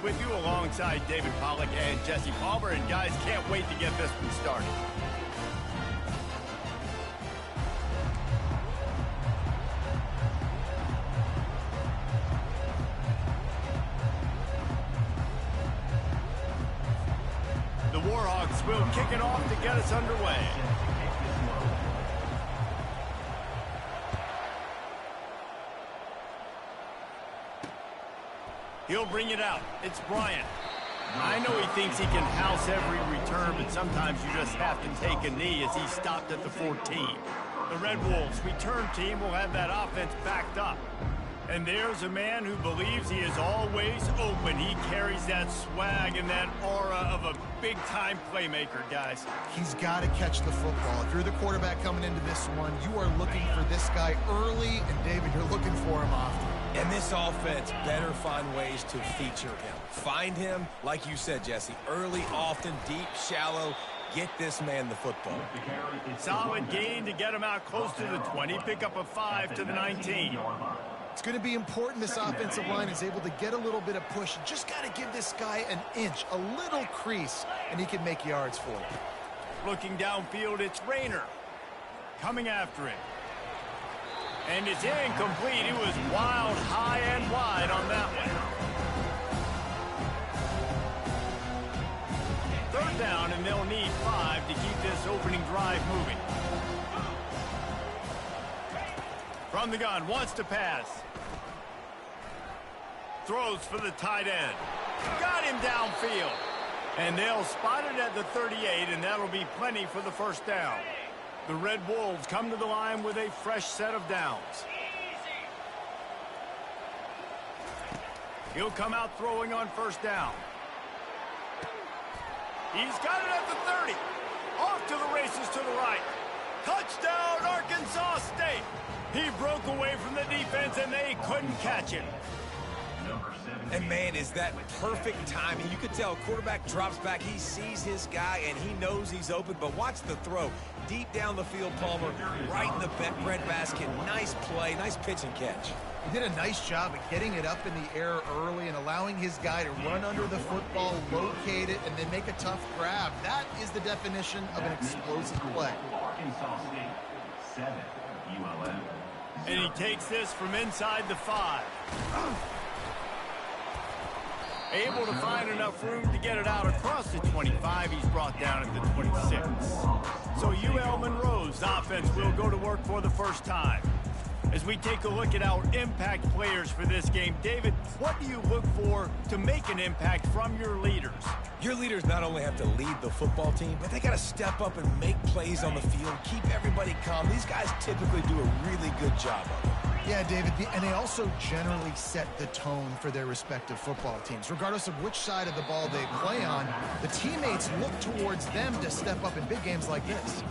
with you alongside David Pollack and Jesse Palmer. And guys, can't wait to get this one started. The Warhawks will kick it off to get us underway. He'll bring it out. It's Bryant. I know he thinks he can house every return, but sometimes you just have to take a knee as he stopped at the 14. The Red Wolves return team will have that offense backed up. And there's a man who believes he is always open. He carries that swag and that aura of a big-time playmaker, guys. He's got to catch the football. If you're the quarterback coming into this one, you are looking for this guy early, and David, you're looking for him often. And this offense better find ways to feature him. Find him, like you said, Jesse, early, often, deep, shallow. Get this man the football. Solid gain to get him out close to the 20. Pick up a 5 to the 19. It's going to be important this offensive line is able to get a little bit of push. You just got to give this guy an inch, a little crease, and he can make yards for you. Looking downfield, it's Rayner. Coming after him. And it's incomplete. It was wild, high, and wide on that one. Third down, and they'll need 5 to keep this opening drive moving. From the gun, wants to pass. Throws for the tight end. Got him downfield. And they'll spot it at the 38, and that'll be plenty for the first down. The Red Wolves come to the line with a fresh set of downs. He'll come out throwing on first down. He's got it at the 30. Off to the races to the right. Touchdown, Arkansas State. He broke away from the defense, and they couldn't catch him. And, man, is that perfect timing. You could tell quarterback drops back. He sees his guy, and he knows he's open. But watch the throw. Deep down the field, Palmer, right in the breadbasket. Nice play, nice pitch and catch. He did a nice job of getting it up in the air early and allowing his guy to run under the football, locate it, and then make a tough grab. That is the definition of an explosive play. Arkansas State, 7, ULM. And he takes this from inside the 5. Able to find enough room to get it out across the 25. He's brought down at the 26. So UL Monroe's offense will go to work for the first time. As we take a look at our impact players for this game, David, what do you look for to make an impact from your leaders? Your leaders not only have to lead the football team, but they got to step up and make plays on the field, keep everybody calm. These guys typically do a really good job of it. Yeah, David, and they also generally set the tone for their respective football teams. Regardless of which side of the ball they play on, the teammates look towards them to step up in big games like this.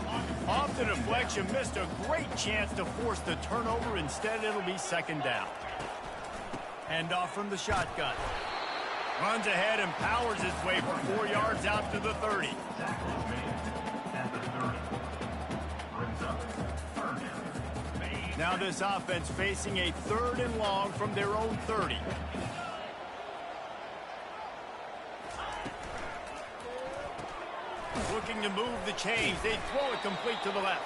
Off the deflection, missed a great chance to force the turnover. Instead, it'll be second down. Hand off from the shotgun. Runs ahead and powers his way for 4 yards out to the 30. Now this offense facing a 3rd and long from their own 30. Looking to move the chains. They throw it complete to the left.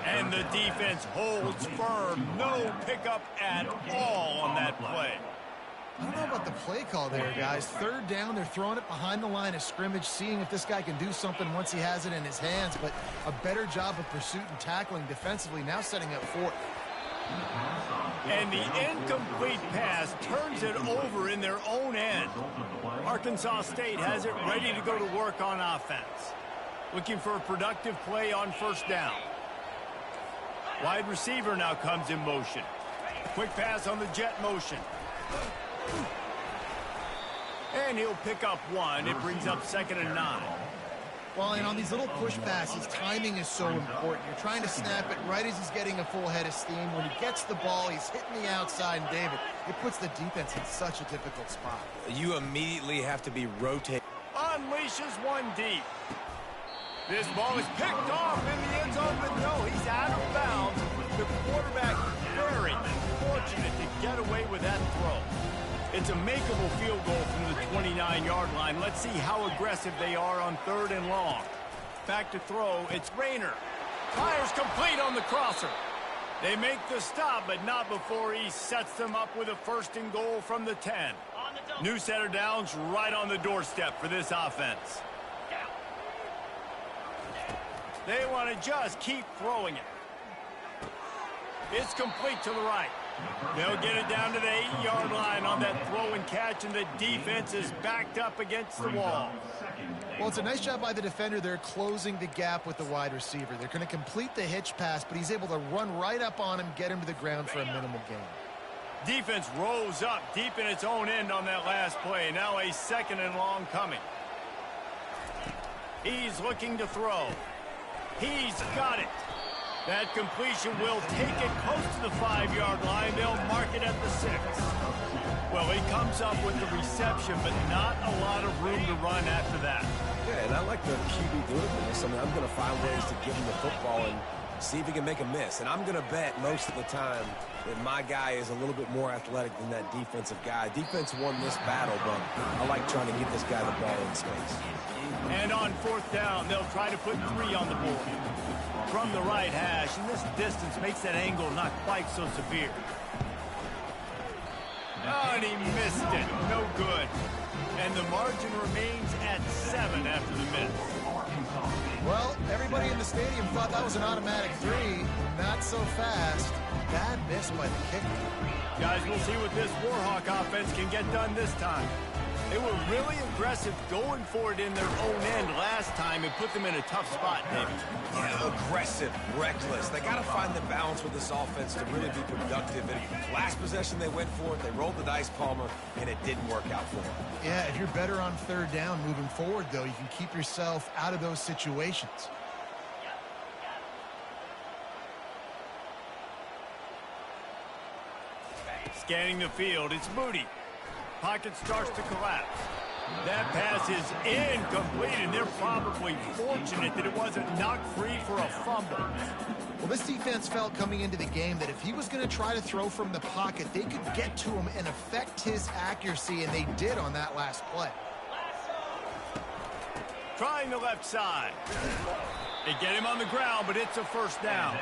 And the defense holds firm. No pickup at all on that play. I don't know about the play call there, guys. 3rd down, they're throwing it behind the line of scrimmage, seeing if this guy can do something once he has it in his hands, but a better job of pursuit and tackling defensively, now setting up 4th. And the incomplete pass turns it over in their own end. Arkansas State has it ready to go to work on offense. Looking for a productive play on first down. Wide receiver now comes in motion. Quick pass on the jet motion. And he'll pick up 1. It brings up 2nd and 9. Well, and on these little push passes, timing is so important. You're trying to snap it right as he's getting a full head of steam. When he gets the ball, he's hitting the outside, and David, it puts the defense in such a difficult spot. You immediately have to be rotating. Unleashes 1 deep. This ball is picked off in the end zone, but no, he's out of bounds. The quarterback very fortunate to get away with that throw. It's a makeable field goal from the 29-yard line. Let's see how aggressive they are on 3rd and long. Back to throw, it's Rayner. Fires complete on the crosser. They make the stop, but not before he sets them up with a 1st and goal from the 10. New set of downs right on the doorstep for this offense. They want to just keep throwing it. It's complete to the right. They'll get it down to the 8-yard line on that throw and catch, and the defense is backed up against the wall. Well, it's a nice job by the defender. They're closing the gap with the wide receiver. They're going to complete the hitch pass, but he's able to run right up on him, get him to the ground for a minimal gain. Defense rolls up deep in its own end on that last play. Now a 2nd and long coming. He's looking to throw. He's got it. That completion will take it close to the 5-yard line. They'll mark it at the 6. Well, he comes up with the reception, but not a lot of room to run after that. Yeah, and I like the QB doing this. I mean, I'm going to find ways to give him the football and see if he can make a miss. And I'm going to bet most of the time that my guy is a little bit more athletic than that defensive guy. Defense won this battle, but I like trying to get this guy the ball in space. And on 4th down, they'll try to put 3 on the board. From the right hash, and this distance makes that angle not quite so severe. Oh, and he missed it. No good. And the margin remains at 7 after the miss. Well, everybody in the stadium thought that was an automatic 3. Not so fast. Bad miss by the kicker. Guys, we'll see what this Warhawk offense can get done this time. They were really aggressive going for it in their own end last time and put them in a tough spot, David. Yeah, aggressive, reckless. They got to find the balance with this offense to really be productive. And last possession they went for it, they rolled the dice, Palmer, and it didn't work out for them. Yeah, if you're better on 3rd down moving forward, though, you can keep yourself out of those situations. Scanning the field, it's Moody. Pocket starts to collapse. That pass is incomplete, and they're probably fortunate that it wasn't knocked free for a fumble. Well, this defense felt coming into the game that if he was going to try to throw from the pocket, they could get to him and affect his accuracy, and they did on that last play. Trying the left side. They get him on the ground, but it's a 1st down.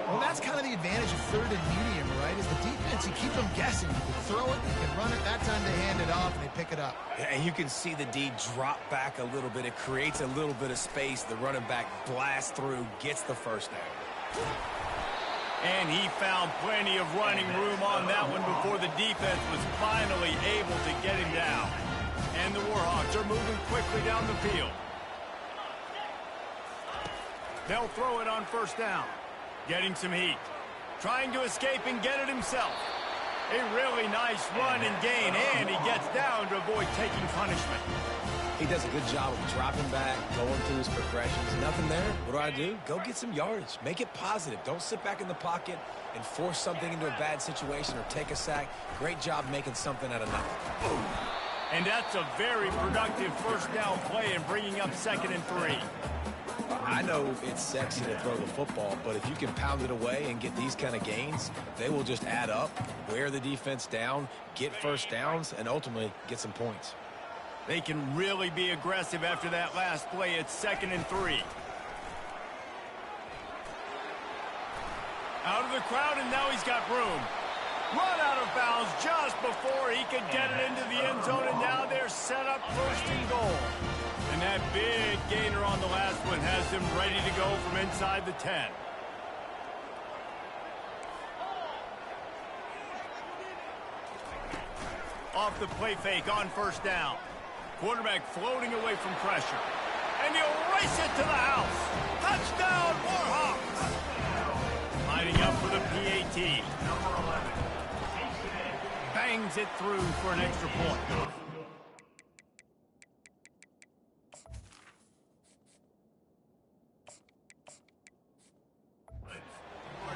Well, that's kind of the advantage of 3rd and medium, right? Is the defense, you keep them guessing. You can throw it, you can run it. That time they hand it off, and they pick it up. Yeah, and you can see the D drop back a little bit. It creates a little bit of space. The running back blasts through, gets the 1st down. And he found plenty of running room on that one before the defense was finally able to get him down. And the Warhawks are moving quickly down the field. They'll throw it on 1st down. Getting some heat. Trying to escape and get it himself. A really nice run and gain, and he gets down to avoid taking punishment. He does a good job of dropping back, going through his progressions. Nothing there. What do? Go get some yardage. Make it positive. Don't sit back in the pocket and force something into a bad situation or take a sack. Great job making something out of nothing. Boom. And that's a very productive 1st down play and bringing up 2nd and 3. I know it's sexy to throw the football, but if you can pound it away and get these kind of gains, they will just add up, wear the defense down, get 1st downs, and ultimately get some points. They can really be aggressive after that last play. It's 2nd and 3. Out of the crowd, and now he's got room. Run out of bounds just before he could get it into the end zone, and now they're set up 1st and goal. And that big gainer on the last one has them ready to go from inside the 10. Off the play fake on 1st down. Quarterback floating away from pressure. And he'll race it to the house. Touchdown, Warhawks! Lining up for the PAT. Bangs it through for an extra point.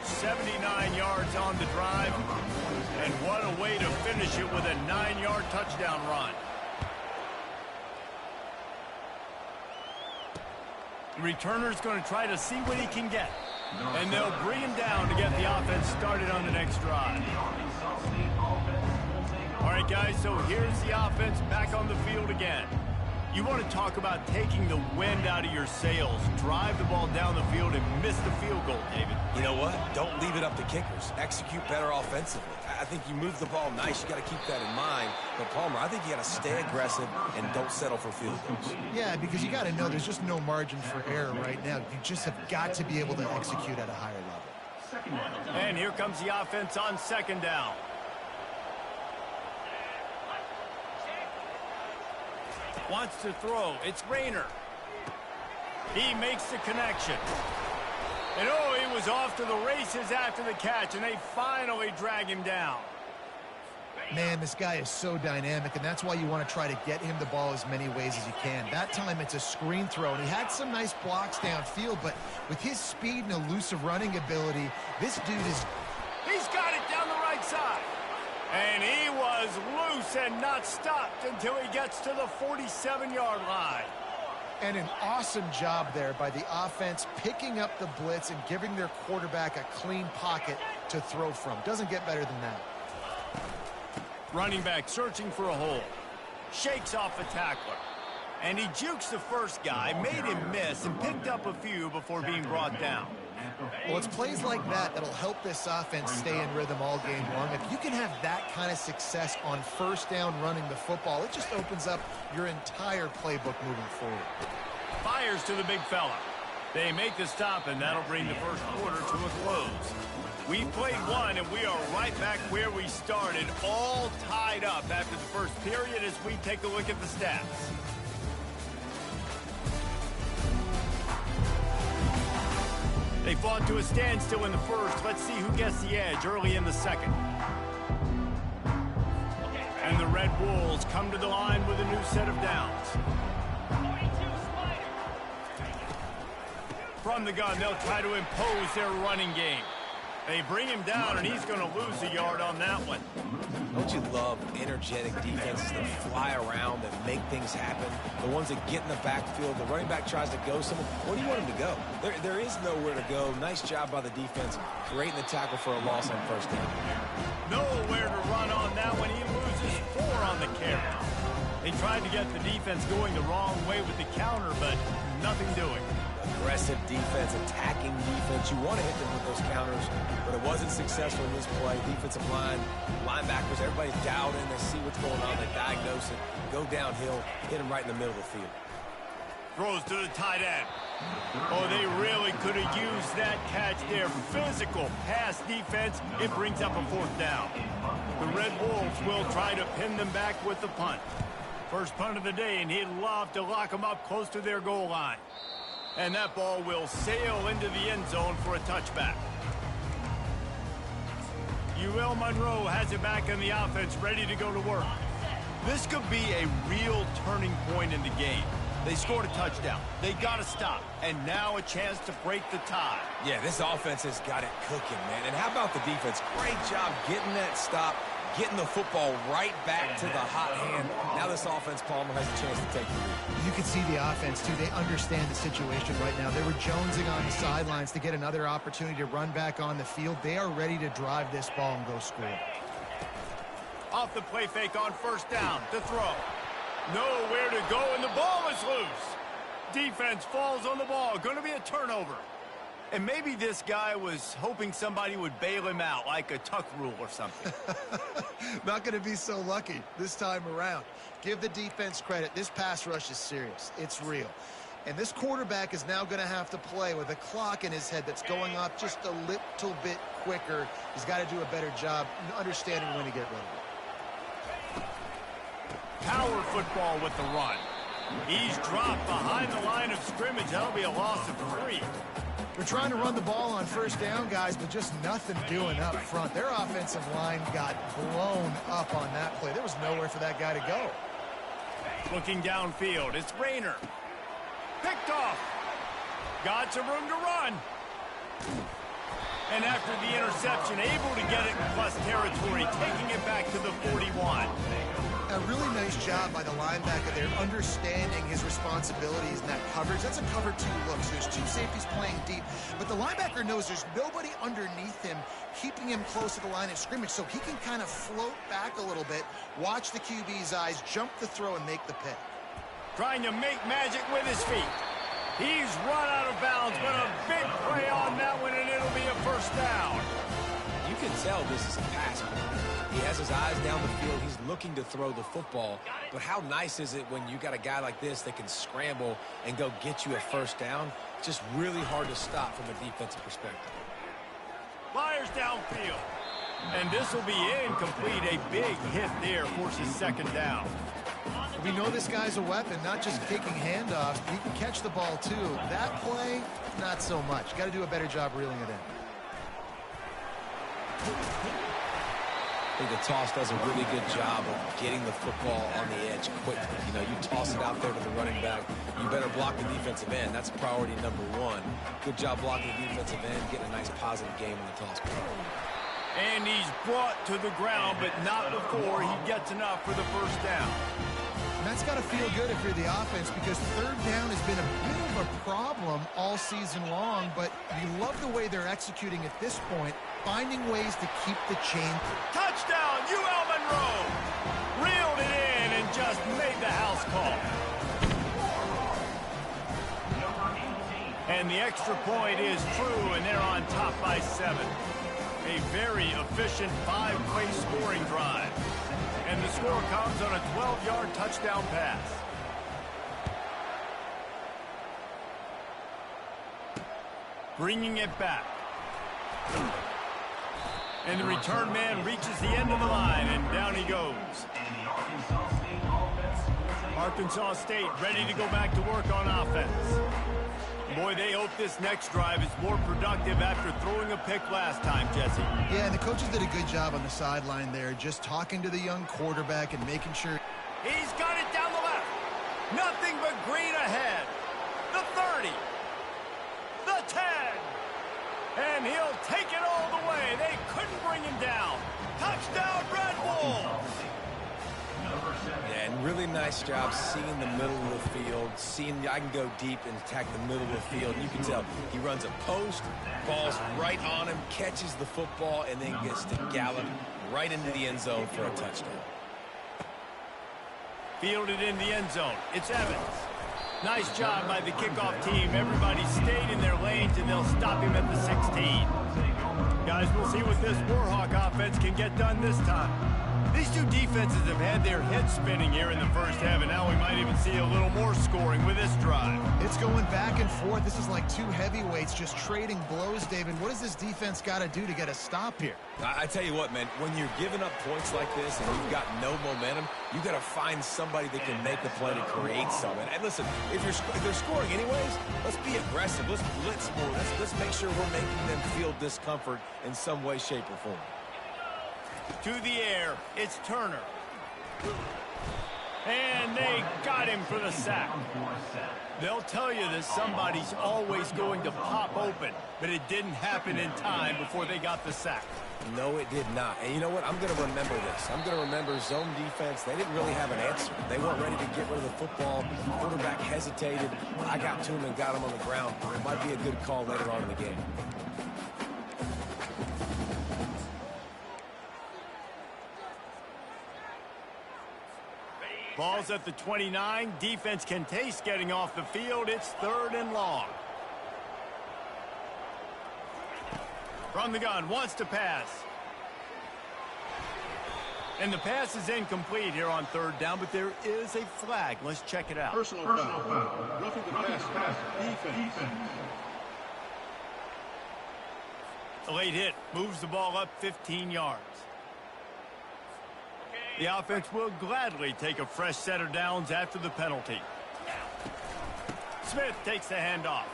79 yards on the drive, and what a way to finish it with a 9-yard touchdown run. The returner's going to try to see what he can get, and they'll bring him down to get the offense started on the next drive. All right, guys, so here's the offense back on the field. again. You want to talk about taking the wind out of your sails. Drive the ball down the field and miss the field goal, David. You know what? Don't leave it up to kickers. Execute better offensively. I think you move the ball nice. You got to keep that in mind. But, Palmer, I think you got to stay aggressive and don't settle for field goals. Yeah, because you got to know there's just no margin for error right now. You just have got to be able to execute at a higher level. And here comes the offense on second down. Wants to throw. It's Rayner. He makes the connection. And oh, he was off to the races after the catch, and they finally drag him down. Man, this guy is so dynamic, and that's why you want to try to get him the ball as many ways as you can. That time it's a screen throw, and he had some nice blocks downfield, but with his speed and elusive running ability, this dude is... He's got it down the right side. And he was loose and not stopped until he gets to the 47-yard line. And an awesome job there by the offense picking up the blitz and giving their quarterback a clean pocket to throw from. Doesn't get better than that. Running back searching for a hole. Shakes off a tackler. And he jukes the first guy, made him miss, and picked up a few before being brought down. Well, it's plays like that that'll help this offense stay in rhythm all game long. If you can have that kind of success on first down running the football, it just opens up your entire playbook moving forward. Fires to the big fella. They make the stop, and that'll bring the first quarter to a close. We played one, and we are right back where we started, all tied up after the first period as we take a look at the stats. They fought to a standstill in the first. Let's see who gets the edge early in the second. And the Red Wolves come to the line with a new set of downs. From the gun, they'll try to impose their running game. They bring him down, and he's going to lose a yard on that one. Don't you love energetic defenses that fly around and make things happen? The ones that get in the backfield, the running back tries to go somewhere. Where do you want him to go? There is nowhere to go. Nice job by the defense, creating the tackle for a loss on first down. Nowhere to run on that one. He loses 4 on the carry. They tried to get the defense going the wrong way with the counter, but nothing doing. Aggressive defense, attacking defense. You want to hit them with those counters, but it wasn't successful in this play. Defensive line, linebackers, everybody's dialed in. They see what's going on. They diagnose it, go downhill, hit them right in the middle of the field. Throws to the tight end. Oh, they really could have used that catch there. Physical pass defense. It brings up a fourth down. The Red Wolves will try to pin them back with the punt. First punt of the day, and he'd love to lock them up close to their goal line. And that ball will sail into the end zone for a touchback. UL Monroe has it back in the offense, ready to go to work. This could be a real turning point in the game. They scored a touchdown. They got to stop. And now a chance to break the tie. Yeah, this offense has got it cooking, man. And how about the defense? Great job getting that stop, getting the football right back to the hot hand. Now this offense, Palmer, has a chance to take the lead. You can see the offense, too. They understand the situation right now. They were jonesing on the sidelines to get another opportunity to run back on the field. They are ready to drive this ball and go score. Off the play fake on first down to throw. Nowhere to go, and the ball is loose. Defense falls on the ball. Going to be a turnover. And maybe this guy was hoping somebody would bail him out, like a tuck rule or something. Not going to be so lucky this time around. Give the defense credit. This pass rush is serious. It's real. And this quarterback is now going to have to play with a clock in his head that's going up just a little bit quicker. He's got to do a better job understanding when to get rid of it. Power football with the run. He's dropped behind the line of scrimmage. That'll be a loss of 3. They're trying to run the ball on first down, guys, but just nothing doing up front. Their offensive line got blown up on that play. There was nowhere for that guy to go. Looking downfield, it's Rayner. Picked off. Got some room to run. And after the interception, able to get it in plus territory, taking it back to the 41. A really nice job by the linebacker there, understanding his responsibilities in that coverage. That's a cover 2 look, so there's 2 safeties playing deep, but the linebacker knows there's nobody underneath him keeping him close to the line of scrimmage, so he can kind of float back a little bit, watch the QB's eyes, jump the throw, and make the pick. Trying to make magic with his feet. He's run out of bounds, but a big play on that one, and it'll be a first down. You can tell this is a pass play. He has his eyes down the field. He's looking to throw the football. But how nice is it when you got a guy like this that can scramble and go get you a first down? Just really hard to stop from a defensive perspective. Flyers downfield. And this will be incomplete. A big hit there forces second down. We know this guy's a weapon, not just kicking handoffs. He can catch the ball, too. That play, not so much. Got to do a better job reeling it in. I think the toss does a really good job of getting the football on the edge quickly. You know, you toss it out there to the running back. You better block the defensive end. That's priority number 1. Good job blocking the defensive end, getting a nice positive game on the toss play. And he's brought to the ground, but not before he gets enough for the first down. And that's got to feel good if you're the offense, because third down has been a bit of a problem all season long, but you love the way they're executing at this point, finding ways to keep the chain. Touchdown, UL Monroe! Reeled it in and just made the house call. And the extra point is true, and they're on top by 7. A very efficient 5-play scoring drive. And the score comes on a 12-yard touchdown pass. Bringing it back. And the return man reaches the end of the line, and down he goes. Arkansas State ready to go back to work on offense. Boy, they hope this next drive is more productive after throwing a pick last time, Jesse. Yeah, and the coaches did a good job on the sideline there, just talking to the young quarterback and making sure. He's got it down the left. Nothing but green ahead. The 30. The 10. And he'll take it all the way. They couldn't bring him down. Touchdown, Red Wolves. Yeah, and really nice job seeing the middle of the field, seeing I can go deep and attack the middle of the field. You can tell he runs a post, ball's right on him, catches the football, and then gets to gallop right into the end zone for a touchdown. Fielded in the end zone. It's Evans. Nice job by the kickoff team. Everybody stayed in their lanes, and they'll stop him at the 16. Guys, we'll see what this Warhawk offense can get done this time. These two defenses have had their heads spinning here in the first half, and now we might even see a little more scoring with this drive. It's going back and forth. This is like two heavyweights just trading blows, David. What does this defense got to do to get a stop here? I tell you what, man, when you're giving up points like this and you've got no momentum, you got to find somebody that can make a play to create something. And listen, if they're scoring anyways, let's be aggressive. Let's blitz more. Let's make sure we're making them feel discomfort in some way, shape, or form. To the air, it's Turner. And they got him for the sack. They'll tell you that somebody's always going to pop open, but it didn't happen in time before they got the sack. No, it did not. And you know what? I'm going to remember this. I'm going to remember zone defense. They didn't really have an answer. They weren't ready to get rid of the football. Quarterback hesitated. I got to him and got him on the ground. It might be a good call later on in the game. Ball's at the 29. Defense can taste getting off the field. It's 3rd and long. From the gun, wants to pass. And the pass is incomplete here on 3rd down, but there is a flag. Let's check it out. Personal foul. Roughing the pass. Defense. A late hit moves the ball up 15 yards. The offense will gladly take a fresh set of downs after the penalty. Smith takes the handoff.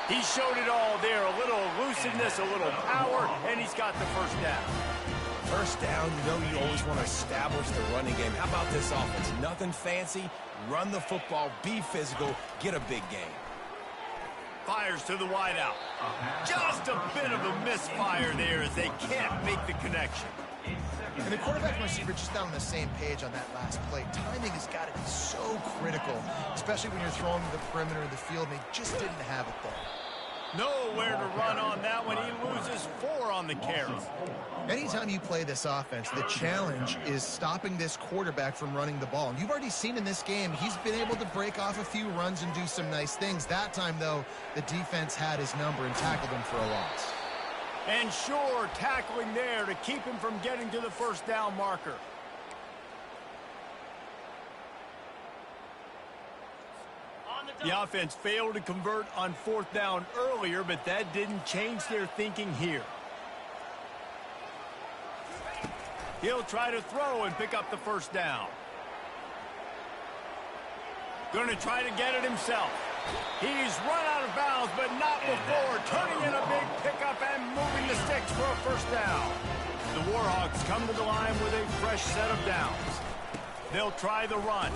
He showed it all there. A little elusiveness, a little power, and he's got the first down. First down, you know you always want to establish the running game. How about this offense? Nothing fancy. Run the football, be physical, get a big game. Fires to the wideout. Just a bit of a misfire there as they can't make the connection. And the quarterback and receiver just not on the same page on that last play. Timing has got to be so critical, especially when you're throwing to the perimeter of the field, and they just didn't have it there. Nowhere to run on that one. He loses 4 on the carry. Anytime you play this offense, the challenge is stopping this quarterback from running the ball. And you've already seen in this game, he's been able to break off a few runs and do some nice things. That time, though, the defense had his number and tackled him for a loss. And sure, tackling there to keep him from getting to the first down marker. The offense failed to convert on 4th down earlier, but that didn't change their thinking here. He'll try to throw and pick up the first down. Going to try to get it himself. He's run out of bounds, but not before turning in a big pickup and moving the sticks for a first down. The Warhawks come to the line with a fresh set of downs. They'll try the run.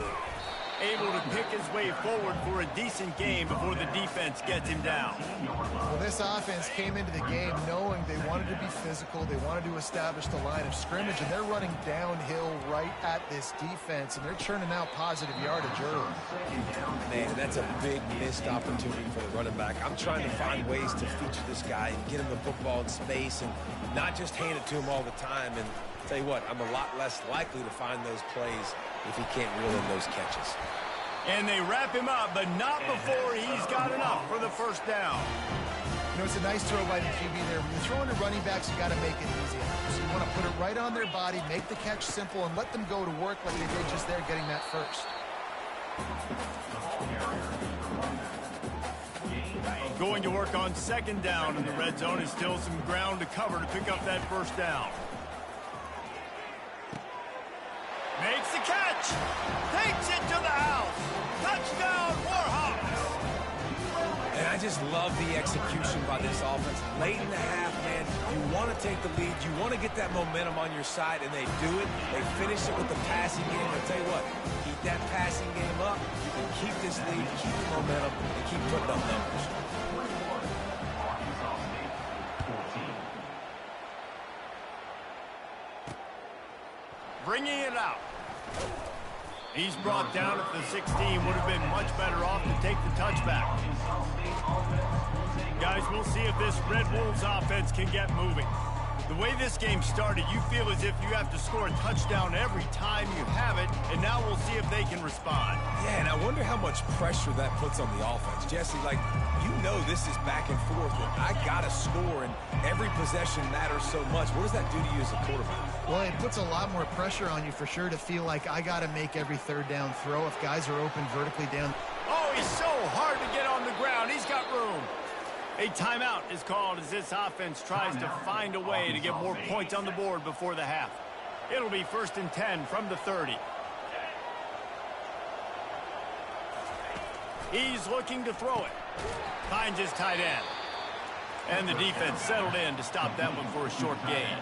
Able to pick his way forward for a decent game before the defense gets him down. Well, this offense came into the game knowing they wanted to be physical, they wanted to establish the line of scrimmage, and they're running downhill right at this defense, and they're churning out positive yardage early. Man, that's a big missed opportunity for the running back. I'm trying to find ways to feature this guy and get him the football in space and not just hand it to him all the time. And tell you what, I'm a lot less likely to find those plays if he can't reel in those catches. And they wrap him up, but not before he's got enough for the first down. You know, it's a nice throw by the QB there. When you're throwing to running backs, you got to make it easy. So you want to put it right on their body, make the catch simple, and let them go to work like they did just there getting that first. Going to work on 2nd down in the red zone is still some ground to cover to pick up that first down. Makes the catch. Takes it to the house. Touchdown, Warhawks. And I just love the execution by this offense. Late in the half, man, you want to take the lead. You want to get that momentum on your side, and they do it. They finish it with the passing game. I'll tell you what, keep that passing game up. You can keep this lead, keep the momentum, and keep putting up numbers. Bringing it out. He's brought down at the 16. Would have been much better off to take the touchback. Guys, we'll see if this Red Wolves offense can get moving. The way this game started, you feel as if you have to score a touchdown every time you have it, and now we'll see if they can respond. Yeah, and I wonder how much pressure that puts on the offense. Jesse, like, you know this is back and forth, and I got to score, and every possession matters so much. What does that do to you as a quarterback? Well, it puts a lot more pressure on you for sure to feel like I got to make every 3rd down throw if guys are open vertically down. Oh, he's so hard to get on the ground. He's got room. A timeout is called as this offense tries to find a way to get more points on the board before the half. It'll be 1st and 10 from the 30. He's looking to throw it. Finds his tight end. And the defense settled in to stop that one for a short gain.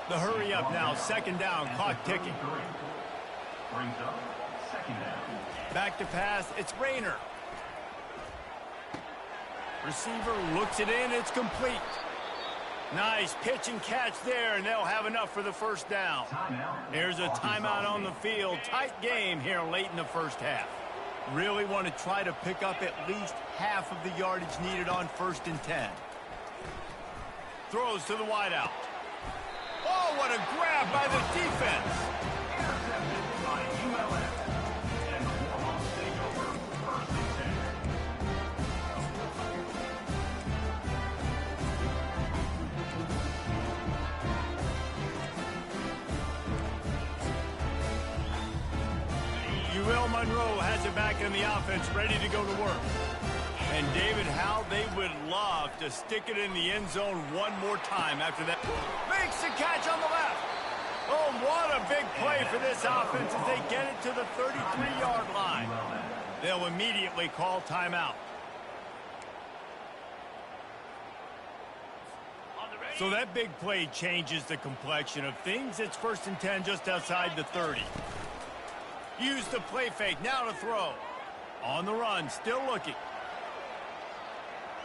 The hurry up now, 2nd down, clock ticking. Brings up 2nd down. Back to pass, it's Rayner. Receiver looks it in, it's complete. Nice pitch and catch there, and they'll have enough for the first down. There's a timeout on the field. Tight game here late in the first half. Really want to try to pick up at least half of the yardage needed on 1st and 10. Throws to the wideout. Oh, what a grab by the defense. Intercepted by ULM. And the Warhawks take over 1st and 10. UL Monroe has it back in the offense, ready to go to work. And David, how they would love to stick it in the end zone one more time after that. Makes the catch on the left. Oh, what a big play for this offense as they get it to the 33-yard line. They'll immediately call timeout. So that big play changes the complexion of things. It's 1st and 10 just outside the 30. Use the play fake, now to throw. On the run, still looking.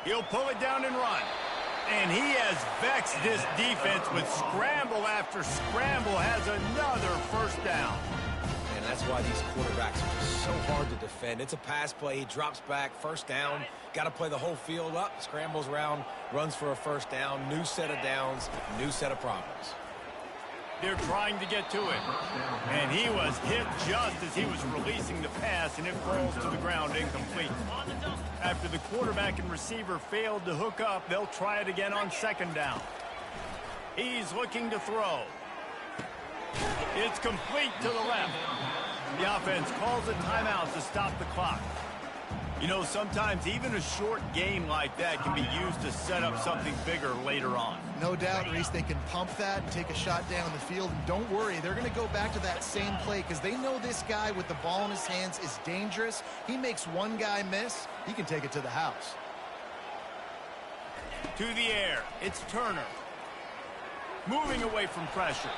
He'll pull it down and run. And he has vexed this defense with scramble after scramble, has another first down. And that's why these quarterbacks are just so hard to defend. It's a pass play. He drops back, first down. Got to play the whole field up, scrambles around, runs for a first down, new set of downs, new set of problems. They're trying to get to it. And he was hit just as he was releasing the pass, and it falls to the ground incomplete. After the quarterback and receiver failed to hook up, they'll try it again on second down. He's looking to throw. It's complete to the left. The offense calls a timeout to stop the clock. You know, sometimes even a short game like that can be used to set up something bigger later on. No doubt, Reese, they can pump that and take a shot down the field. And don't worry, they're going to go back to that same play because they know this guy with the ball in his hands is dangerous. He makes one guy miss, he can take it to the house. To the air, it's Turner. Moving away from pressure.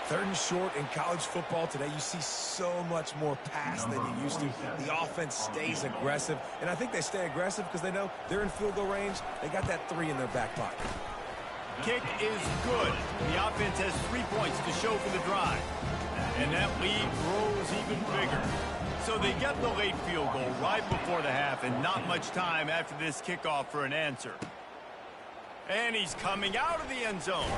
Third and short in college football today, you see so much more pass than you used to. The offense stays aggressive, and I think they stay aggressive because they know they're in field goal range. They got that 3 in their back pocket. Kick is good. The offense has 3 points to show for the drive. And that lead grows even bigger. So they get the late field goal right before the half, and not much time after this kickoff for an answer. And he's coming out of the end zone.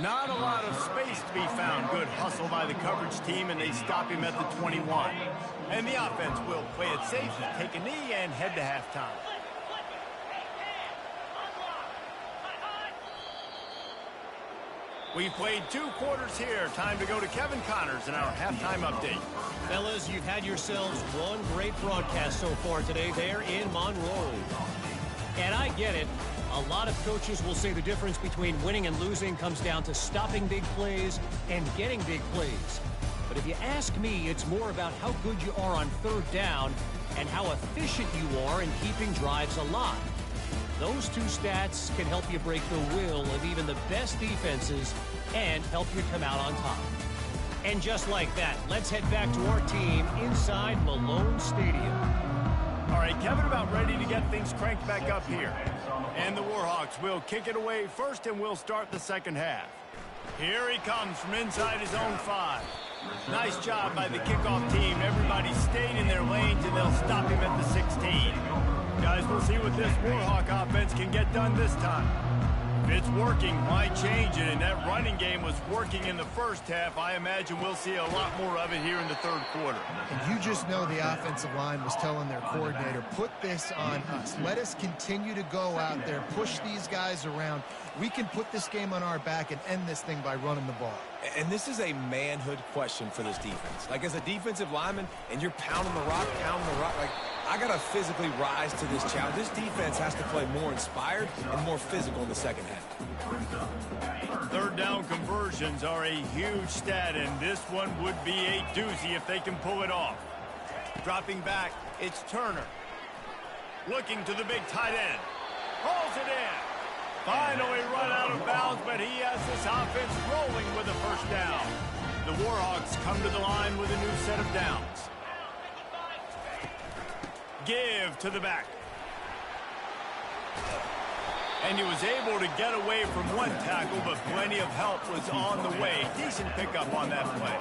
Not a lot of space to be found. Good hustle by the coverage team, and they stop him at the 21. And the offense will play it safe, take a knee, and head to halftime. We've played 2 quarters here. Time to go to Kevin Connors in our halftime update. Fellas, you've had yourselves one great broadcast so far today there in Monroe. And I get it. A lot of coaches will say the difference between winning and losing comes down to stopping big plays and getting big plays. But if you ask me, it's more about how good you are on third down and how efficient you are in keeping drives alive. Those 2 stats can help you break the will of even the best defenses and help you come out on top. And just like that, let's head back to our team inside Malone Stadium. All right, Kevin about ready to get things cranked back up here. And the Warhawks will kick it away first, and we'll start the second half. Here he comes from inside his own 5. Nice job by the kickoff team. Everybody stayed in their lanes, and they'll stop him at the 16. Guys, we'll see what this Warhawk offense can get done this time. If it's working, why change it? And that running game was working in the first half. I imagine we'll see a lot more of it here in the third quarter. And you just know the offensive line was telling their coordinator, put this on us. Let us continue to go out there, push these guys around. We can put this game on our back and end this thing by running the ball. And this is a manhood question for this defense. Like, as a defensive lineman, and you're pounding the rock, like, I got to physically rise to this challenge. This defense has to play more inspired and more physical in the second half. Third down conversions are a huge stat, and this one would be a doozy if they can pull it off. Dropping back, it's Turner. Looking to the big tight end. Hauls it in. Finally run out of bounds, but he has this offense rolling with a first down. The Warhawks come to the line with a new set of downs. Give to the back. And he was able to get away from one tackle, but plenty of help was on the way. Decent pickup on that play.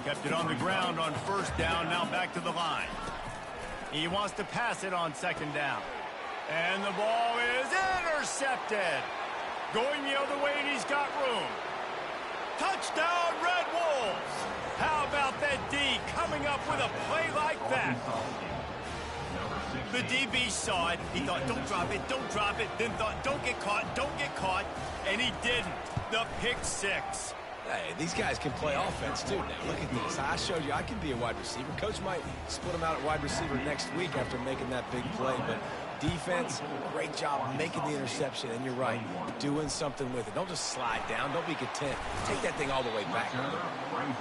Kept it on the ground on first down, now back to the line. He wants to pass it on second down. And the ball is intercepted. Going the other way, and he's got room. Touchdown, Red Wolves. How about that D coming up with a play like that? The DB saw it. He thought, don't drop it. Then thought, don't get caught. And he didn't. The pick 6. Hey, these guys can play offense, too, now. Look at this. I showed you I can be a wide receiver. Coach might split them out at wide receiver next week after making that big play. But defense, great job making the interception. And you're right, doing something with it. Don't just slide down. Don't be content. Take that thing all the way back.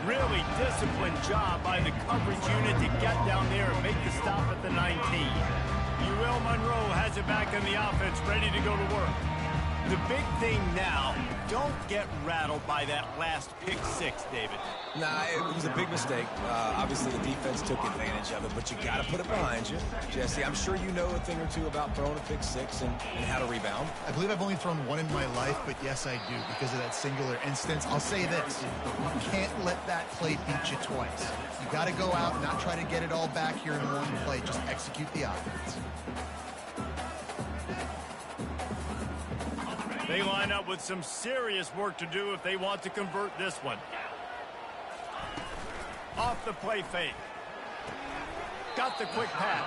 Really disciplined job by the coverage unit to get down there and make the stop at the 19. UL Monroe has it back in the offense, ready to go to work. The big thing now don't get rattled by that last pick six, David. Nah, it was a big mistake. Obviously, the defense took advantage of it, but you got to put it behind you. Jesse, I'm sure you know a thing or two about throwing a pick six and how to rebound. I believe I've only thrown one in my life, but yes, I do, because of that singular instance. I'll say this. You can't let that play beat you twice. You got to go out and not try to get it all back here in one play. Just execute the offense. They line up with some serious work to do if they want to convert this one. Off the play fake. Got the quick pass.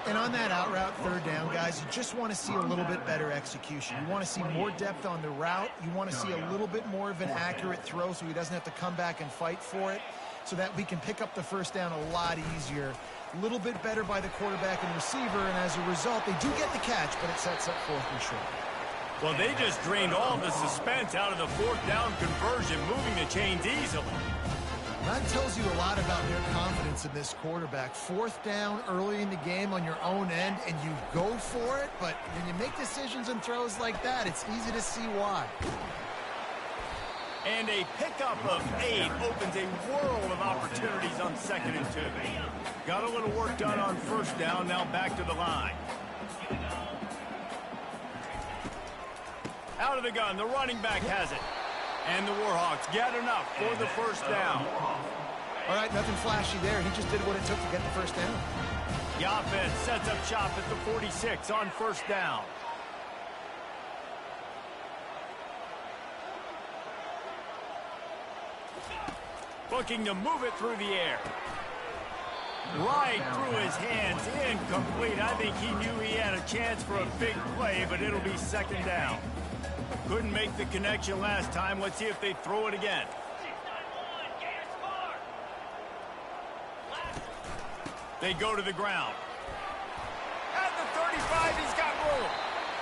And on that out route, third down, guys, you just want to see a little bit better execution. You want to see more depth on the route. You want to see a little bit more of an accurate throw so he doesn't have to come back and fight for it, so that we can pick up the first down a lot easier. A little bit better by the quarterback and receiver, and as a result, they do get the catch, but it sets up 4th and short. Well, they just drained all the suspense out of the 4th down conversion, moving the chains easily. That tells you a lot about their confidence in this quarterback. 4th down early in the game on your own end, and you go for it, but when you make decisions and throws like that, it's easy to see why. And a pickup of 8 opens a world of opportunities on 2nd and 2. Got a little work done on 1st down, now back to the line. Out of the gun, the running back has it. And the Warhawks get enough for the 1st down. All right, nothing flashy there. He just did what it took to get the 1st down. The offense sets up shop at the 46 on 1st down. Looking to move it through the air. Right through his hands, incomplete. I think he knew he had a chance for a big play, but it'll be 2nd down. Couldn't make the connection last time. Let's see if they throw it again. They go to the ground. At the 35, he's got room.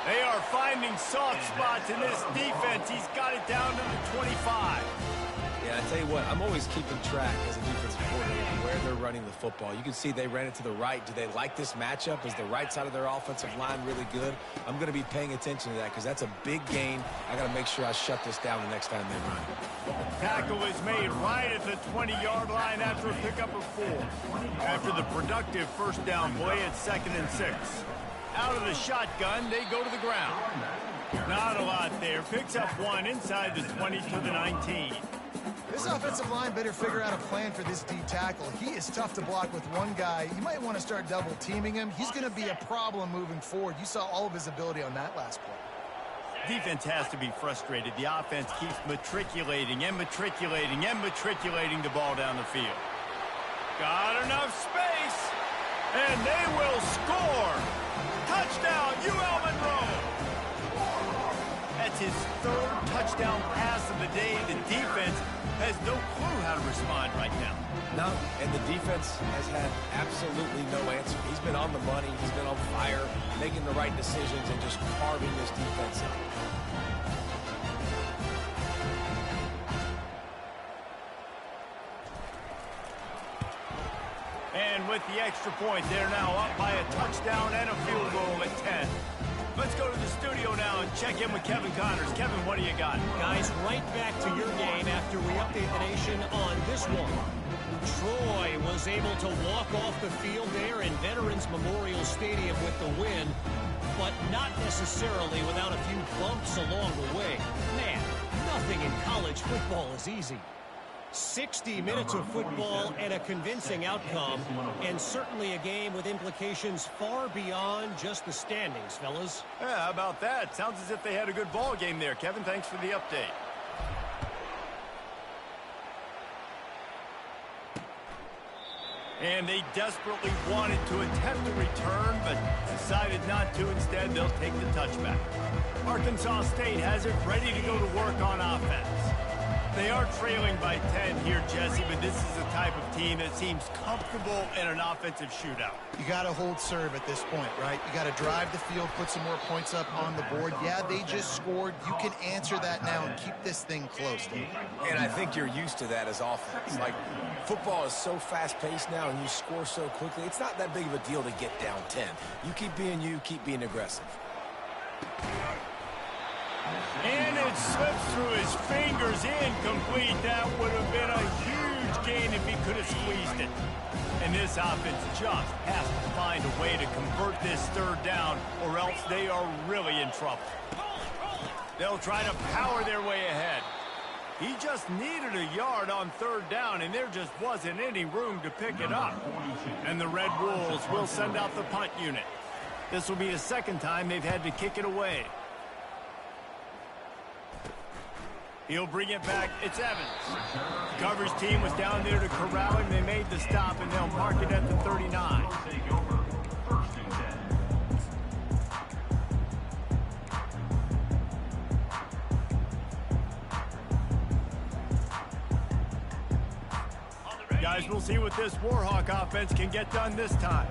They are finding soft spots in this defense. He's got it down to the 25. Yeah, I tell you what, I'm always keeping track as a defensive coordinator where they're running the football. You can see they ran it to the right. Do they like this matchup? Is the right side of their offensive line really good? I'm going to be paying attention to that because that's a big gain. I got to make sure I shut this down the next time they run. Tackle is made right at the 20-yard line after a pickup of 4. After the productive 1st down play at 2nd and 6. Out of the shotgun, they go to the ground. Not a lot there. Picks up 1 inside the 20 to the 19. This offensive line better figure out a plan for this D tackle. He is tough to block with one guy. You might want to start double teaming him. He's going to be a problem moving forward. You saw all of his ability on that last play. Defense has to be frustrated. The offense keeps matriculating and matriculating and matriculating the ball down the field. Got enough space, and they will score. Touchdown, UL Monroe. That's his 3rd touchdown pass of the day. The defense has no clue how to respond right now. No, and the defense has had absolutely no answer. He's been on the money. He's been on fire, making the right decisions and just carving this defense up. And with the extra point, they're now up by a touchdown and a field goal at 10. Let's go to the studio now and check in with Kevin Connors. Kevin, what do you got? Guys, right back to your game after we update the nation on this one. Troy was able to walk off the field there in Veterans Memorial Stadium with the win, but not necessarily without a few bumps along the way. Man, nothing in college football is easy. 60 minutes of football and a convincing outcome, and certainly a game with implications far beyond just the standings, fellas. Yeah, how about that? Sounds as if they had a good ball game there. Kevin, thanks for the update. And they desperately wanted to attempt a return, but decided not to. Instead, they'll take the touchback. Arkansas State has it ready to go to work on offense. They are trailing by 10 here, Jesse, but this is the type of team that seems comfortable in an offensive shootout. You got to hold serve at this point, right? You got to drive the field, put some more points up on the board. Yeah, they just scored. You can answer that now and keep this thing close, Dave. And I think you're used to that as offense. Like, football is so fast-paced now and you score so quickly, it's not that big of a deal to get down 10. You keep being you, keep being aggressive. And it slips through his fingers, incomplete. That would have been a huge gain if he could have squeezed it. And this offense just has to find a way to convert this third down, or else they are really in trouble. They'll try to power their way ahead. He just needed a yard on third down, and there just wasn't any room to pick it up. And the Red Wolves will send out the punt unit. This will be the second time they've had to kick it away. He'll bring it back. It's Evans. The coverage team was down there to corral him. They made the stop, and they'll mark it at the 39. Guys, we'll see what this Warhawk offense can get done this time.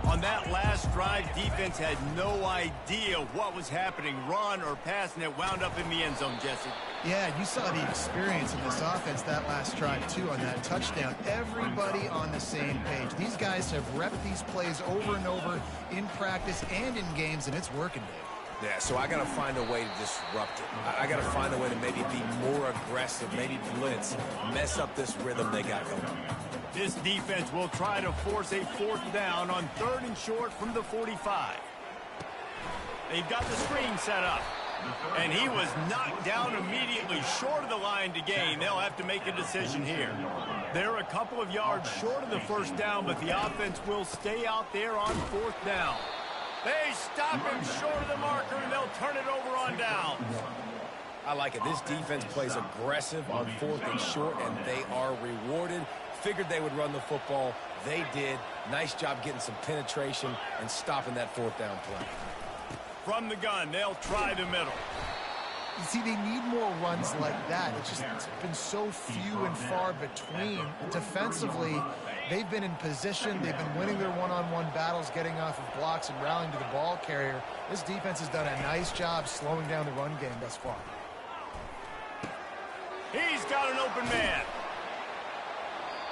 On that last drive, defense had no idea what was happening, run or pass, and it wound up in the end zone, Jesse. Yeah, you saw the experience of this offense that last drive, too, on that touchdown. Everybody on the same page. These guys have repped these plays over and over in practice and in games, and it's working, Dave. Yeah, so I got to find a way to disrupt it. I got to find a way to maybe be more aggressive, maybe blitz, mess up this rhythm they got going. This defense will try to force a fourth down on 3rd and short from the 45. They've got the screen set up. And he was knocked down immediately short of the line to gain. They'll have to make a decision here. They're a couple of yards short of the first down, but the offense will stay out there on 4th down. They stop him short of the marker, and they'll turn it over on down. I like it. This defense plays aggressive on 4th and short, and they are rewarded. Figured they would run the football. They did. Nice job getting some penetration and stopping that 4th down play. From the gun, they'll try the middle. You see, they need more runs like that. It's been so few and far between. Defensively, they've been in position. They've been winning their one-on-one battles, getting off of blocks and rallying to the ball carrier. This defense has done a nice job slowing down the run game thus far. He's got an open man.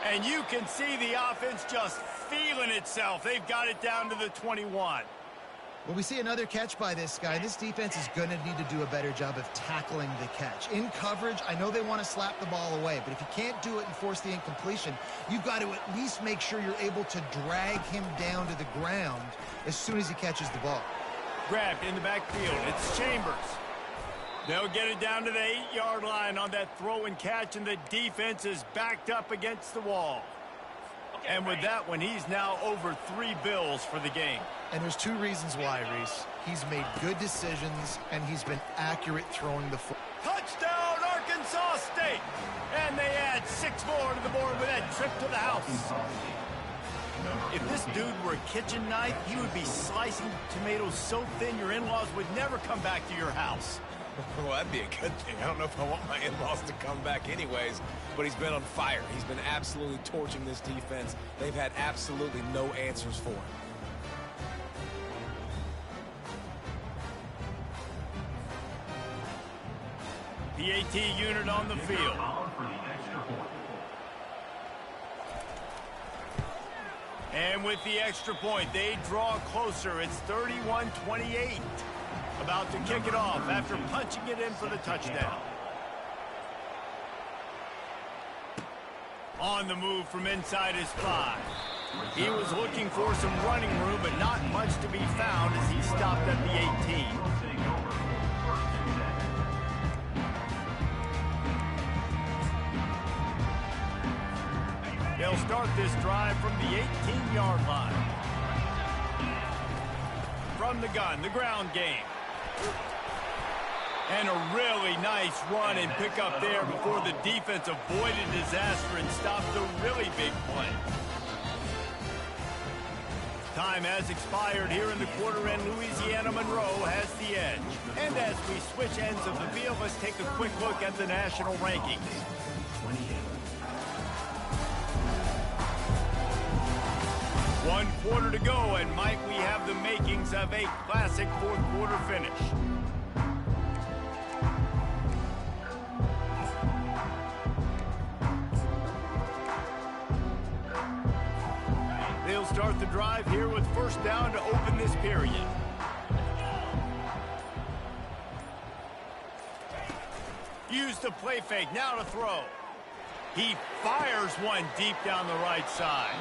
And you can see the offense just feeling itself. They've got it down to the 21. Well, we see another catch by this guy. This defense is going to need to do a better job of tackling the catch. In coverage, I know they want to slap the ball away, but if you can't do it and force the incompletion, you've got to at least make sure you're able to drag him down to the ground as soon as he catches the ball. Grabbed in the backfield. It's Chambers. They'll get it down to the 8-yard line on that throw and catch, and the defense is backed up against the wall. And with that one, he's now over 3 bills for the game. And there's 2 reasons why, Reese. He's made good decisions, and he's been accurate throwing the football. Touchdown, Arkansas State! And they add 6 more to the board with that trip to the house. If this dude were a kitchen knife, he would be slicing tomatoes so thin your in-laws would never come back to your house. Well, that'd be a good thing. I don't know if I want my in-laws to come back anyways, but he's been on fire. He's been absolutely torching this defense. They've had absolutely no answers for him. PAT unit on the field. And with the extra point, they draw closer. It's 31-28. About to kick it off after punching it in for the touchdown. On the move from inside his 5. He was looking for some running room, but not much to be found as he stopped at the 18. They'll start this drive from the 18-yard line. From the gun, the ground game. And a really nice run and pickup there before the defense avoided disaster and stopped the really big play. Time has expired here in the quarter, and Louisiana Monroe has the edge. And as we switch ends of the field, let's take a quick look at the national rankings. One quarter to go, and Mike, we have the makings of a classic fourth quarter finish. They'll start the drive here with first down to open this period. used the play fake. Now to throw. He fires one deep down the right side.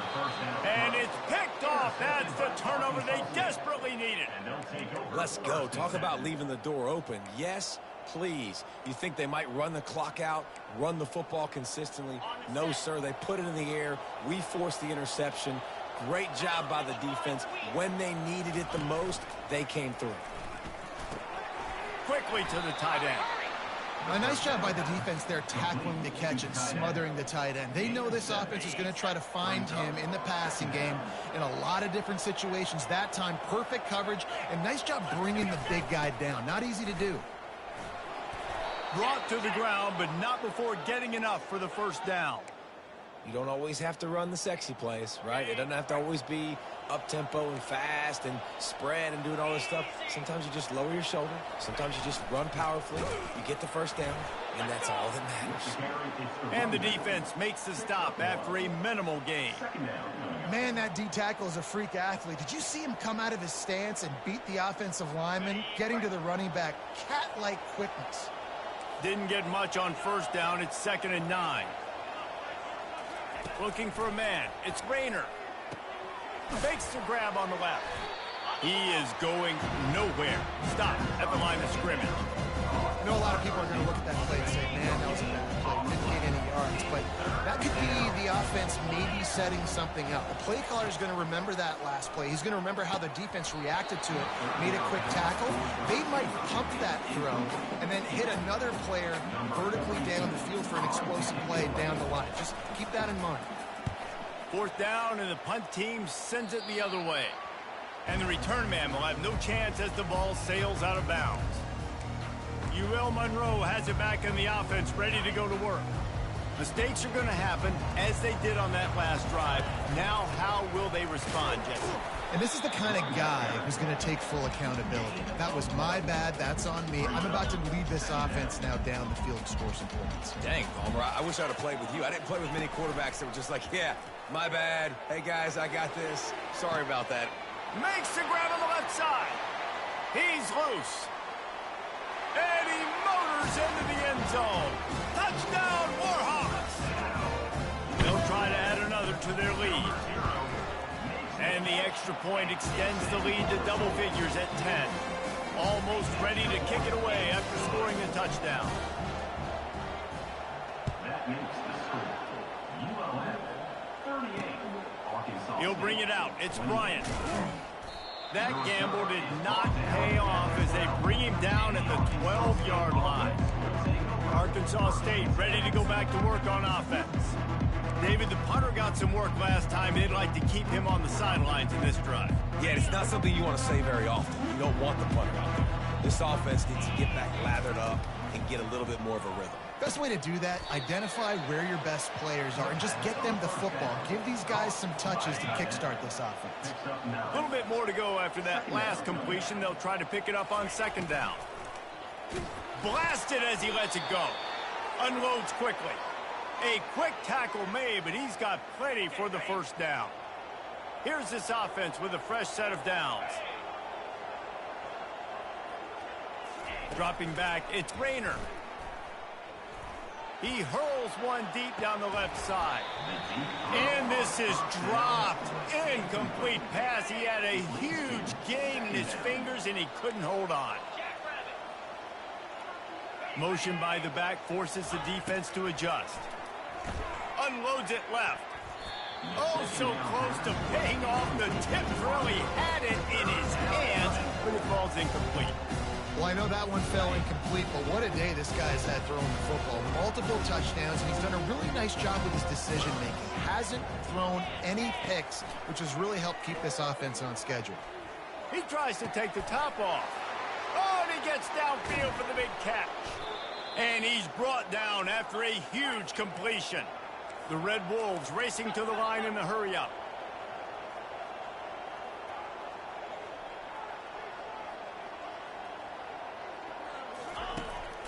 And it's picked off. That's the turnover they desperately needed. Let's go. Talk about leaving the door open. Yes, please. You think they might run the clock out, run the football consistently? No, sir. They put it in the air. We forced the interception. Great job by the defense. When they needed it the most, they came through. Quickly to the tight end. A nice job by the defense there, tackling the catch and smothering the tight end. They know this offense is going to try to find him in the passing game in a lot of different situations. That time, perfect coverage, and nice job bringing the big guy down. Not easy to do. Brought to the ground, but not before getting enough for the first down. You don't always have to run the sexy plays, right? It doesn't have to always be up-tempo and fast and spread and doing all this stuff. Sometimes you just lower your shoulder. Sometimes you just run powerfully. You get the first down, and that's all that matters. And the defense makes the stop after a minimal gain. Man, that D-tackle is a freak athlete. Did you see him come out of his stance and beat the offensive lineman, getting to the running back? Cat-like quickness. Didn't get much on first down. It's 2nd and 9. Looking for a man. It's Rayner. Fakes the grab on the left. He is going nowhere. Stop at the line of scrimmage. I know a lot of people are going to look at that play and say, man, that was a bad play. Didn't get any yards. But that could be the offense maybe setting something up. The play caller is going to remember that last play. He's going to remember how the defense reacted to it, made a quick tackle. They might pump that throw and then hit another player vertically down the field for an explosive play down the line. Just keep that in mind. 4th down, and the punt team sends it the other way. And the return man will have no chance as the ball sails out of bounds. UL Monroe has it back in the offense, ready to go to work. Mistakes are going to happen, as they did on that last drive. Now, how will they respond, Jesse? And this is the kind of guy who's going to take full accountability. That was my bad. That's on me. I'm about to lead this offense now down the field and score some points. Dang, Palmer, I wish I'd have played with you. I didn't play with many quarterbacks that were just like, yeah, my bad. Hey, guys, I got this. Sorry about that. Makes the grab on the left side. He's loose. And he motors into the end zone. Touchdown, Warhawks. They'll try to add another to their lead. And the extra point extends the lead to double figures at 10. Almost ready to kick it away after scoring a touchdown. That makes the score. ULM 38. Arkansas. He'll bring it out. It's Bryant. That gamble did not pay off as they bring him down at the 12-yard line. Arkansas State ready to go back to work on offense. David, the punter got some work last time. They'd like to keep him on the sidelines in this drive. Yeah, it's not something you want to say very often. You don't want the punter out there. This offense needs to get back lathered up and get a little bit more of a rhythm. Best way to do that, identify where your best players are and just get them the football. Give these guys some touches to kickstart this offense. A little bit more to go after that last completion. They'll try to pick it up on 2nd down. Blasted as he lets it go. Unloads quickly. A quick tackle made, but he's got plenty for the first down. Here's this offense with a fresh set of downs. Dropping back, it's Rayner. He hurls one deep down the left side. And this is dropped. Incomplete pass. He had a huge gain in his fingers, and he couldn't hold on. Motion by the back forces the defense to adjust. Unloads it left. Oh, so close to paying off. The tip really had it in his hands, but it falls incomplete. Well, I know that one fell incomplete, but what a day this guy's had throwing the football. Multiple touchdowns, and he's done a really nice job with his decision-making. Hasn't thrown any picks, which has really helped keep this offense on schedule. He tries to take the top off. Oh, and he gets downfield for the big catch. And he's brought down after a huge completion. The Red Wolves racing to the line in the hurry-up.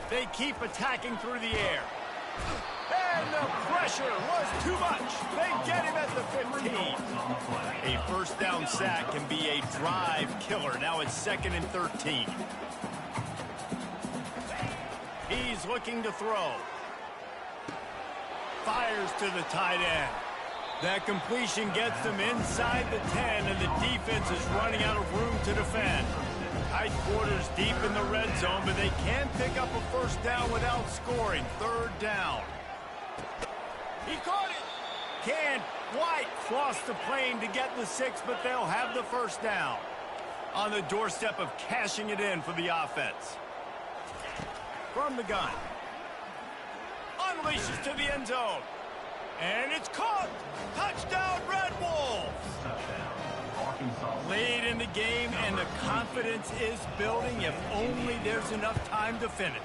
They keep attacking through the air. And the pressure was too much. They get him at the 15. A first down sack can be a drive killer. Now it's 2nd and 13. He's looking to throw. Fires to the tight end. That completion gets them inside the 10, and the defense is running out of room to defend. Tight quarters deep in the red zone, but they can pick up a first down without scoring. Third down. He caught it. Can White cross the plane to get the 6, but they'll have the first down. On the doorstep of cashing it in for the offense. From the gun. Unleashes to the end zone. And it's caught. Touchdown, Red Wolves. Late in the game, and the confidence is building if only there's enough time to finish.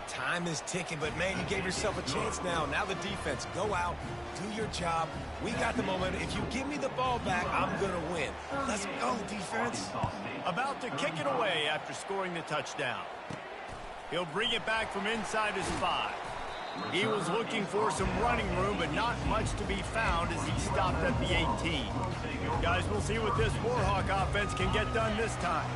Time is ticking, but, man, you gave yourself a chance now. Now the defense, go out, do your job. We got the momentum. If you give me the ball back, I'm going to win. Let's go, defense. About to kick it away after scoring the touchdown. He'll bring it back from inside his 5. He was looking for some running room, but not much to be found as he stopped at the 18. Guys, we'll see what this Warhawk offense can get done this time.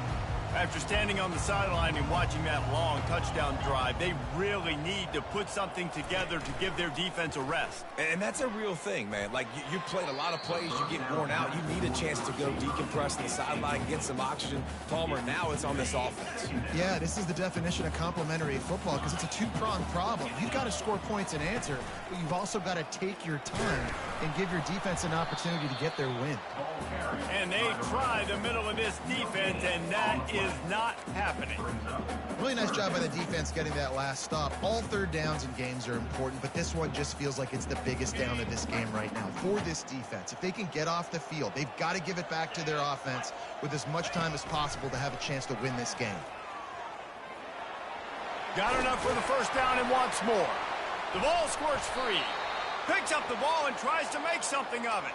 After standing on the sideline and watching that long touchdown drive, they really need to put something together to give their defense a rest. And that's a real thing, man. Like, you played a lot of plays, you get worn out. You need a chance to go decompress on the sideline, get some oxygen. Palmer, now it's on this offense. Yeah, this is the definition of complementary football because it's a two-pronged problem. You've got to score points and answer, but you've also got to take your time and give your defense an opportunity to get their win. And they try the middle of this defense, and that is not happening. Really nice job by the defense getting that last stop. All third downs in games are important, but this one just feels like it's the biggest down of this game right now for this defense. If they can get off the field, they've got to give it back to their offense with as much time as possible to have a chance to win this game. Got enough for the first down and wants more. The ball squirts free. Picks up the ball and tries to make something of it.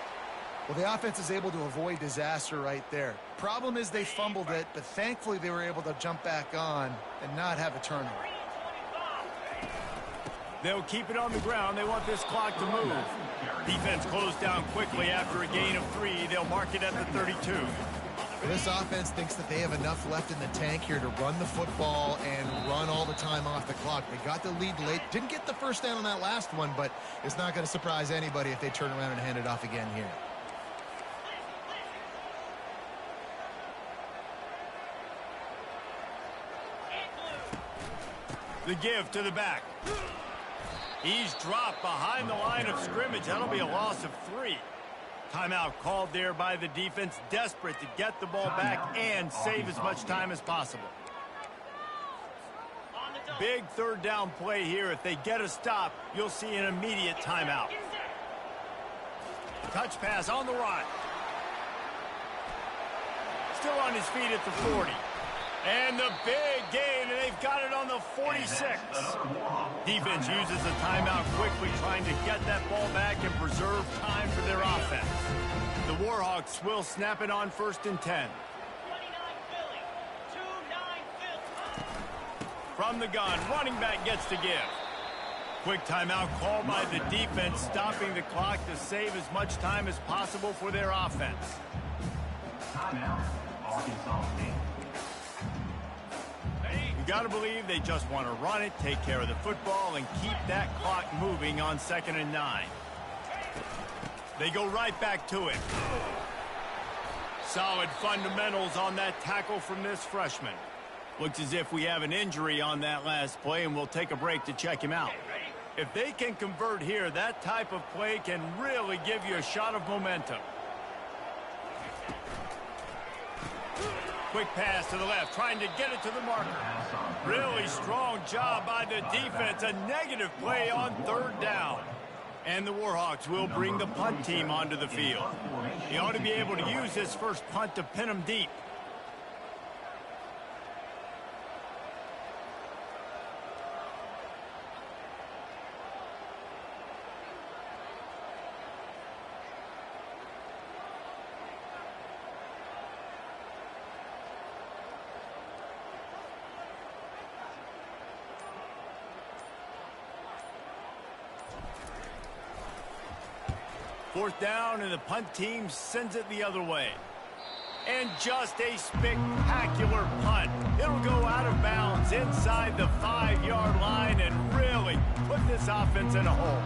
Well, the offense is able to avoid disaster right there. Problem is they fumbled it, but thankfully they were able to jump back on and not have a turnover. They'll keep it on the ground. They want this clock to move. Defense closed down quickly after a gain of 3. They'll mark it at the 32. Well, this offense thinks that they have enough left in the tank here to run the football and run all the time off the clock. They got the lead late. Didn't get the first down on that last one, but it's not going to surprise anybody if they turn around and hand it off again here. The give to the back. He's dropped behind the line of scrimmage. That'll be a loss of 3. Timeout called there by the defense, desperate to get the ball back and save as much time as possible. Big third down play here. If they get a stop, you'll see an immediate timeout. Touch pass on the run. Still on his feet at the 40. And the big gain, and they've got it on the 46. Defense uses a timeout quickly, trying to get that ball back and preserve time for their offense. The Warhawks will snap it on 1st and 10. From the gun, running back gets to give. Quick timeout called by the defense, stopping the clock to save as much time as possible for their offense. Timeout, Arkansas State. You got to believe they just want to run it, take care of the football, and keep that clock moving on 2nd and 9. They go right back to it. Solid fundamentals on that tackle from this freshman. Looks as if we have an injury on that last play, and we'll take a break to check him out. If they can convert here, that type of play can really give you a shot of momentum. Quick pass to the left, trying to get it to the marker. Really strong job by the defense. A negative play on 3rd down. And the Warhawks will bring the punt team onto the field. He ought to be able to use his first punt to pin them deep. Fourth down, and the punt team sends it the other way. And just a spectacular punt. It'll go out of bounds inside the 5-yard line and really put this offense in a hole.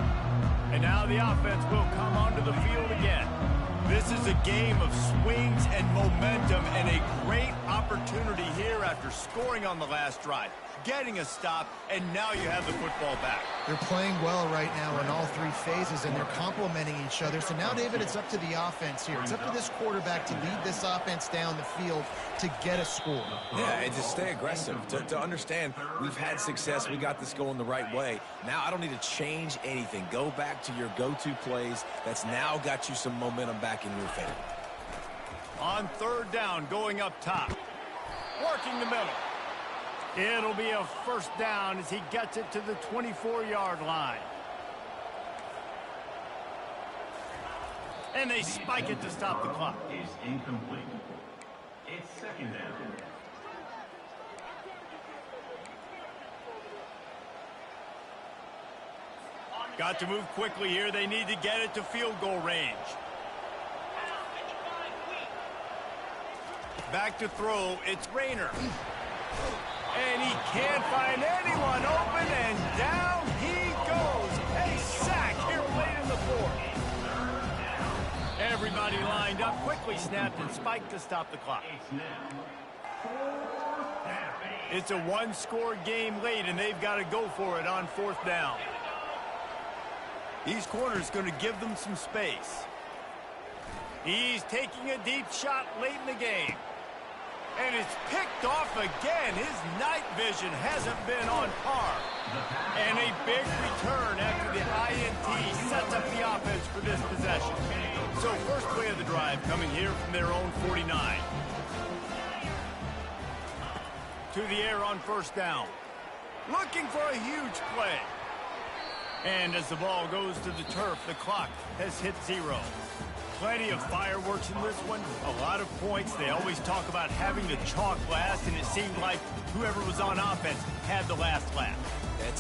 And now the offense will come onto the field again. This is a game of swings and momentum and a great opportunity here after scoring on the last drive, getting a stop, and now you have the football back. They're playing well right now in all three phases, and they're complementing each other. So now, David, it's up to the offense here. It's up to this quarterback to lead this offense down the field to get a score. Yeah, and to stay aggressive, to understand we've had success, we got this going the right way. Now I don't need to change anything. Go back to your go-to plays. That's now got you some momentum back in your favor. On third down, going up top. Working the middle. It'll be a first down as he gets it to the 24-yard line. And they spike it to stop the clock. Is incomplete. It's second down. Got to move quickly here. They need to get it to field goal range. Back to throw. It's Rayner. And he can't find anyone open, and down he goes. A sack here late in the fourth. Everybody lined up, quickly snapped and spiked to stop the clock. It's a one-score game late, and they've got to go for it on fourth down. These corners going to give them some space. He's taking a deep shot late in the game. And it's picked off again. His night vision hasn't been on par. And a big return after the INT sets up the offense for this possession. So first play of the drive coming here from their own 49. To the air on first down. Looking for a huge play. And as the ball goes to the turf, the clock has hit 0. Plenty of fireworks in this one, a lot of points. They always talk about having the chalk last, and it seemed like whoever was on offense had the last laugh. That's a